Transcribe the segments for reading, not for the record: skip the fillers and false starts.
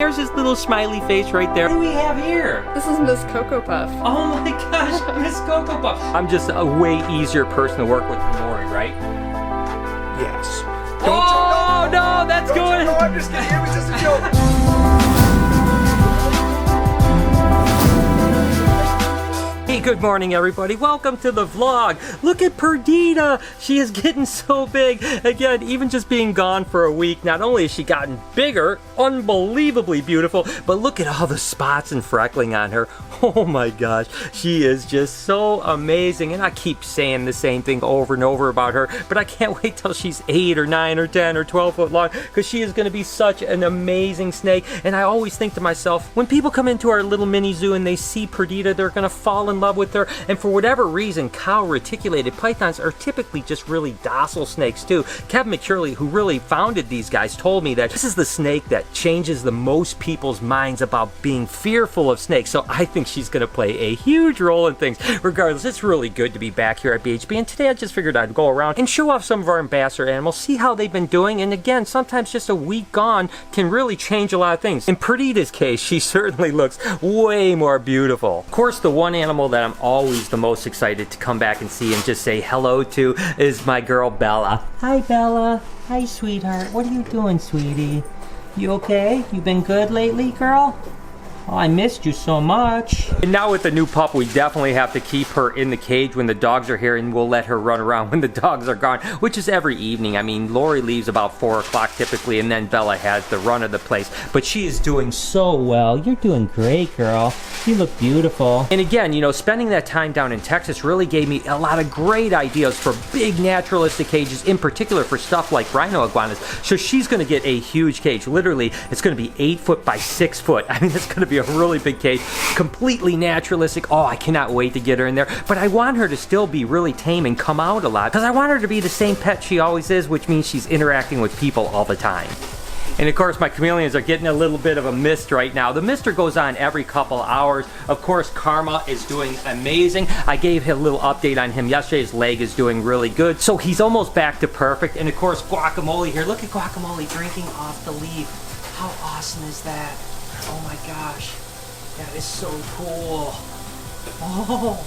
There's his little smiley face right there. What do we have here? This is Miss Cocoa Puff. Oh my gosh, Miss Cocoa Puff. I'm just a way easier person to work with than Lori, right? Yes. No, that's good. No, I'm just kidding. It was just a joke. Hey, good morning, everybody. Welcome to the vlog. Look at Perdita. She is getting so big. Again, even just being gone for a week, not only has she gotten bigger, unbelievably beautiful, but look at all the spots and freckling on her. Oh my gosh, she is just so amazing. And I keep saying the same thing over and over about her, but I can't wait till she's 8 or 9 or 10 or 12 foot long, because she is going to be such an amazing snake. And I always think to myself, when people come into our little mini zoo and they see Perdita, they're going to fall in love with her. And for whatever reason, cow reticulated pythons are typically just really docile snakes too. Kevin McCurley, who really founded these guys, told me that this is the snake that changes the most people's minds about being fearful of snakes. So I think she's going to play a huge role in things. Regardless, it's really good to be back here at BHB, and today I just figured I'd go around and show off some of our ambassador animals, see how they've been doing. And again, sometimes just a week gone can really change a lot of things. In Perdita's case, she certainly looks way more beautiful. Of course, the one animal that I'm always the most excited to come back and see and just say hello to is my girl Bella. Hi Bella. Hi sweetheart. What are you doing, sweetie? You okay? You been good lately, girl? Oh, I missed you so much. And now with the new pup, we definitely have to keep her in the cage when the dogs are here, and we'll let her run around when the dogs are gone, which is every evening. I mean, Lori leaves about 4 o'clock typically, and then Bella has the run of the place. But she is doing so well. You're doing great, girl. You look beautiful. And again, you know, spending that time down in Texas really gave me a lot of great ideas for big naturalistic cages, in particular for stuff like rhino iguanas. So she's gonna get a huge cage. Literally, it's gonna be 8 foot by 6 foot. I mean, it's gonna be a really big cage, completely naturalistic. Oh, I cannot wait to get her in there. But I want her to still be really tame and come out a lot, because I want her to be the same pet she always is, which means she's interacting with people all the time. And of course, my chameleons are getting a little bit of a mist right now. The mister goes on every couple hours. Of course, Karma is doing amazing. I gave him a little update on him yesterday. His leg is doing really good. So he's almost back to perfect. And of course, Guacamole here. Look at Guacamole drinking off the leaf. How awesome is that? Oh my gosh, that is so cool. Oh.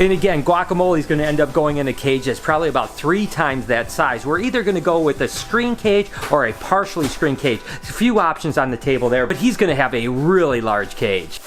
And again, Guacamole is going to end up going in a cage that's probably about 3 times that size. We're either going to go with a screen cage or a partially screened cage. There's a few options on the table there, but he's going to have a really large cage.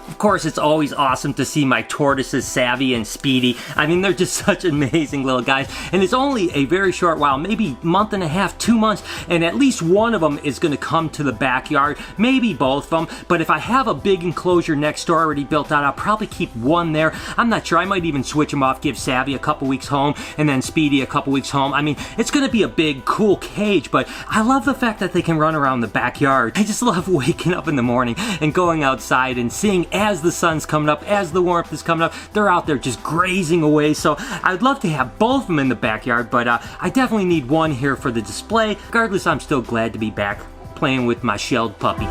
Of course, it's always awesome to see my tortoises, Savvy and Speedy. I mean, they're just such amazing little guys. And it's only a very short while, maybe month and a half, 2 months, and at least one of them is going to come to the backyard, maybe both of them. But if I have a big enclosure next door already built out, I'll probably keep one there. I'm not sure. I might even switch them off, give Savvy a couple weeks home, and then Speedy a couple weeks home. I mean, it's going to be a big, cool cage, but I love the fact that they can run around the backyard. I just love waking up in the morning and going outside and seeing as the sun's coming up, as the warmth is coming up, they're out there just grazing away. So I'd love to have both of them in the backyard, but I definitely need one here for the display. Regardless, I'm still glad to be back playing with my shelled puppies.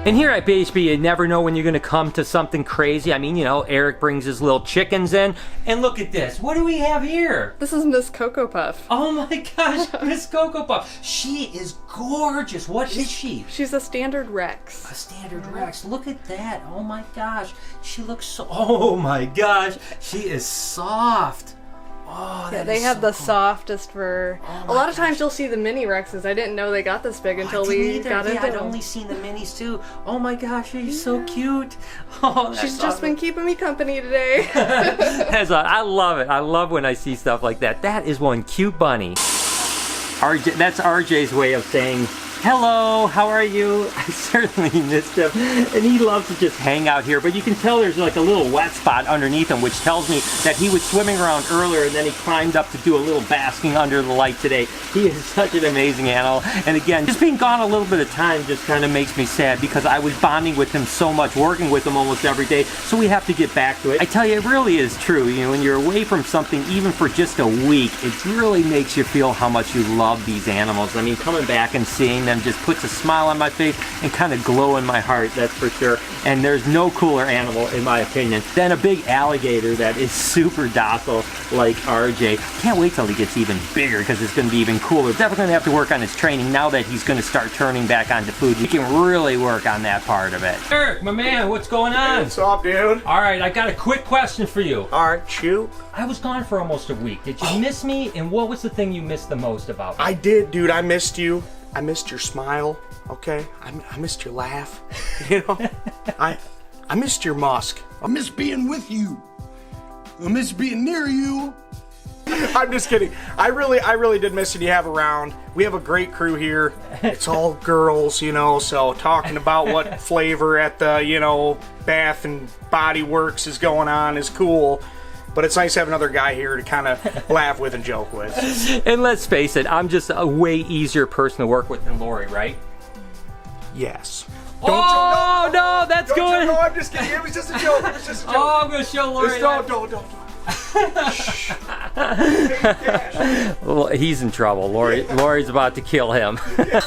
And here at BHB, you never know when you're going to come to something crazy. I mean, you know, Eric brings his little chickens in. And look at this. What do we have here? This is Miss Cocoa Puff. Oh my gosh, Miss Cocoa Puff. She is gorgeous. What is she? She's a standard Rex. A standard Rex. Look at that. Oh my gosh. She looks so... Oh my gosh. She is soft. Oh, yeah, they have the softest fur. A lot of times you'll see the mini Rexes. I didn't know they got this big until we got into them. I'd only seen the minis too. Oh my gosh, she's so cute. Oh, she's just been keeping me company today. I love it. I love when I see stuff like that. That is one cute bunny. RJ, that's RJ's way of saying hello, how are you? I certainly missed him, and he loves to just hang out here, but you can tell there's like a little wet spot underneath him, which tells me that he was swimming around earlier and then he climbed up to do a little basking under the light today. He is such an amazing animal, and again, just being gone a little bit of time just kind of makes me sad, because I was bonding with him so much, working with him almost every day, so we have to get back to it. I tell you, it really is true. You know, when you're away from something even for just a week, it really makes you feel how much you love these animals. I mean, coming back and seeing them them just puts a smile on my face and kind of glow in my heart, that's for sure. And there's no cooler animal, in my opinion, than a big alligator that is super docile like RJ. Can't wait till he gets even bigger because it's going to be even cooler. Definitely going to have to work on his training now that he's going to start turning back onto food. We can really work on that part of it. Eric, my man, what's going on? What's up, dude? All right, I got a quick question for you. All right, shoot. I was gone for almost a week. Did you miss me? And what was the thing you missed the most about me? I did, dude. I missed you. I missed your smile. Okay, I missed your laugh. You know, I missed your musk. I miss being with you. I miss being near you. I'm just kidding. I really did miss you have around. We have a great crew here. It's all girls, you know, so talking about what flavor at the, you know, Bath and Body Works is going on is cool. But it's nice to have another guy here to kind of laugh with and joke with. And let's face it, I'm just a way easier person to work with than Lori, right? Yes. Oh, no, that's good. No, I'm just kidding. It was just a joke. It was just a joke. Oh, I'm going to show Lori. Don't. Well, he's in trouble. Lori's about to kill him.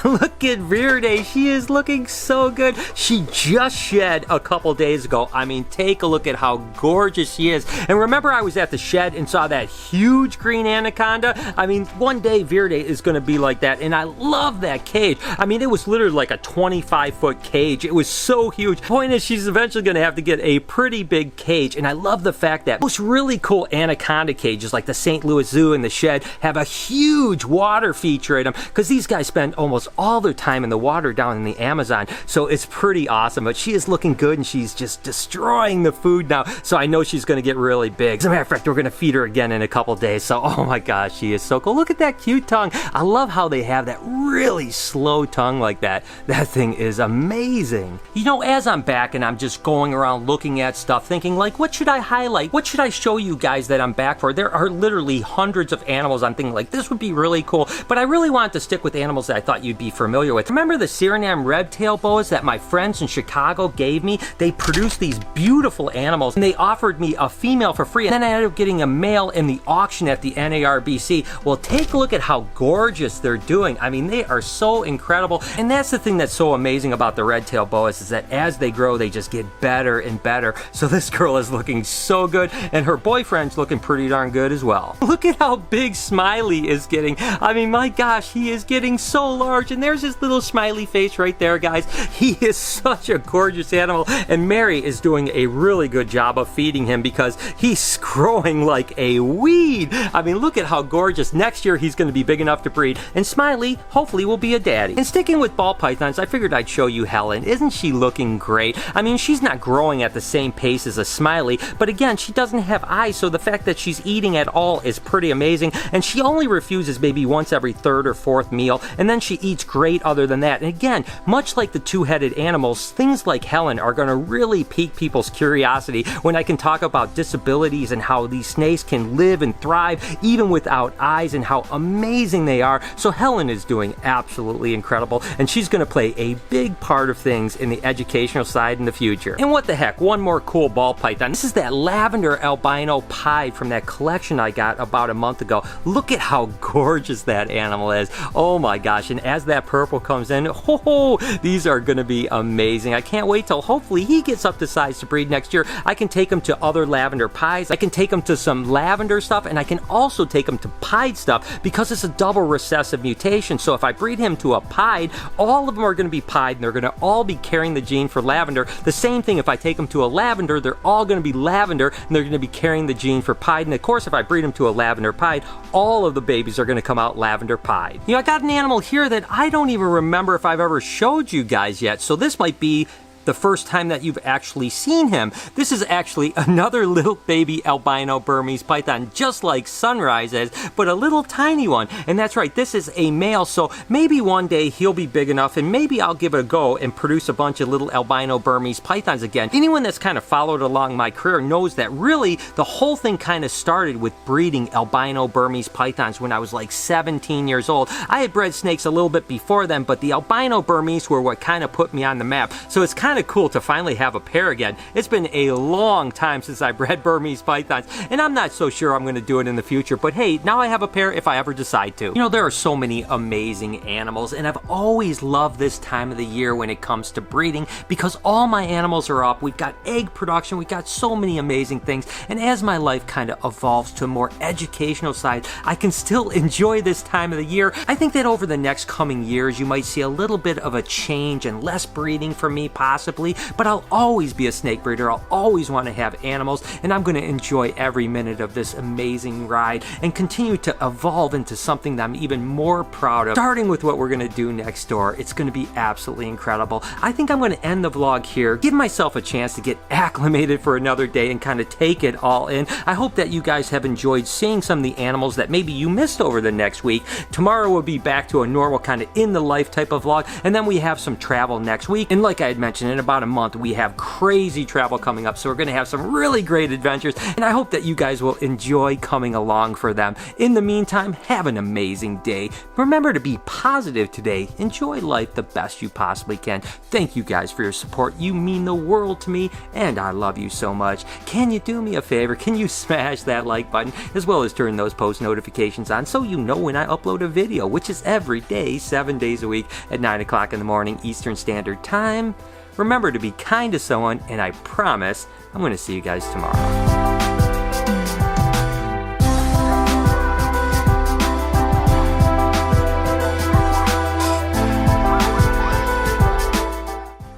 Look at Verdi. She is looking so good. She just shed a couple days ago. I mean, take a look at how gorgeous she is. And remember, I was at the shed and saw that huge green anaconda? I mean, one day Verdi is going to be like that. And I love that cage. I mean, it was literally like a 25-foot cage. It was so huge. Point is, she's eventually going to have to get a pretty big cage. And I love the fact that most really cool anaconda cages like the St. Louis Zoo and the Shed have a huge water feature in them because these guys spend almost all their time in the water down in the Amazon, so it's pretty awesome. But she is looking good and she's just destroying the food now, so I know she's going to get really big. As a matter of fact, we're going to feed her again in a couple days, so oh my gosh, she is so cool. Look at that cute tongue. I love how they have that really slow tongue like that. That thing is amazing. You know, as I'm back and I'm just going around looking at stuff thinking like, what should I highlight? What should I show you guys that I'm back for? There are literally hundreds of animals I'm thinking like this would be really cool, but I really wanted to stick with animals that I thought you'd be familiar with. Remember the Suriname red tail boas that my friends in Chicago gave me? They produced these beautiful animals and they offered me a female for free, and then I ended up getting a male in the auction at the NARBC. Well, take a look at how gorgeous they're doing. I mean, they are so incredible, and that's the thing that's so amazing about the red tail boas is that as they grow, they just get better and better. So this girl is looking so good, and her boyfriend's looking pretty darn good as well. Look at how big Smiley is getting. I mean, my gosh, he is getting so large, and there's his little smiley face right there, guys. He is such a gorgeous animal, and Mary is doing a really good job of feeding him because he's growing like a weed. I mean, look at how gorgeous. Next year, he's going to be big enough to breed, and Smiley hopefully will be a daddy. And sticking with ball pythons, I figured I'd show you Helen. Isn't she looking great? I mean, she's not growing at the same pace as a Smiley, but again, she doesn't have eyes, so the fact that she's eating at all is pretty amazing, and she only refuses maybe once every third or fourth meal, and then she eats great other than that. And again, much like the two-headed animals, things like Helen are going to really pique people's curiosity when I can talk about disabilities and how these snakes can live and thrive even without eyes and how amazing they are. So Helen is doing absolutely incredible, and she's going to play a big part of things in the educational side in the future. And what the heck, one more cool ball python. This is that lavender albino pied from that collection I got about a month ago. Look at how gorgeous that animal is. Oh my gosh, and as that purple comes in, oh, these are going to be amazing. I can't wait till hopefully he gets up to size to breed next year. I can take him to other lavender pies, I can take him to some lavender stuff, and I can also take him to pied stuff because it's a double recessive mutation. So if I breed him to a pied, all of them are going to be pied and they're going to all be carrying the gene for lavender. The same thing if I take them to a lavender, they're all going to be lavender and they're going to be carrying the gene for pied. And of course, if I breed them to a lavender pied, all of the babies are going to come out lavender pied. You know, I got an animal here that I don't even remember if I've ever showed you guys yet, so this might be the first time that you've actually seen him. This is actually another little baby albino Burmese python, just like Sunrise is, but a little tiny one. And that's right, this is a male, so maybe one day he'll be big enough and maybe I'll give it a go and produce a bunch of little albino Burmese pythons again. Anyone that's kind of followed along my career knows that really the whole thing kind of started with breeding albino Burmese pythons when I was like 17 years old. I had bred snakes a little bit before then, but the albino Burmese were what kind of put me on the map. So it's kind kind of cool to finally have a pair again. It's been a long time since I bred Burmese pythons, and I'm not so sure I'm going to do it in the future, but hey, now I have a pair if I ever decide to. You know, there are so many amazing animals, and I've always loved this time of the year when it comes to breeding because all my animals are up. We've got egg production, we've got so many amazing things, and as my life kind of evolves to a more educational side, I can still enjoy this time of the year. I think that over the next coming years, you might see a little bit of a change and less breeding for me possibly, but I'll always be a snake breeder. I'll always want to have animals, and I'm going to enjoy every minute of this amazing ride and continue to evolve into something that I'm even more proud of. Starting with what we're going to do next door, it's going to be absolutely incredible. I think I'm going to end the vlog here, give myself a chance to get acclimated for another day and kind of take it all in. I hope that you guys have enjoyed seeing some of the animals that maybe you missed over the next week. Tomorrow we'll be back to a normal kind of in the life type of vlog, and then we have some travel next week. And like I had mentioned, in about a month we have crazy travel coming up, so we're going to have some really great adventures, and I hope that you guys will enjoy coming along for them. In the meantime, have an amazing day. Remember to be positive today. Enjoy life the best you possibly can. Thank you guys for your support. You mean the world to me, and I love you so much. Can you do me a favor? Can you smash that like button as well as turn those post notifications on so you know when I upload a video, which is every day, 7 days a week at 9 o'clock in the morning Eastern Standard Time. Remember to be kind to someone, and I promise I'm going to see you guys tomorrow.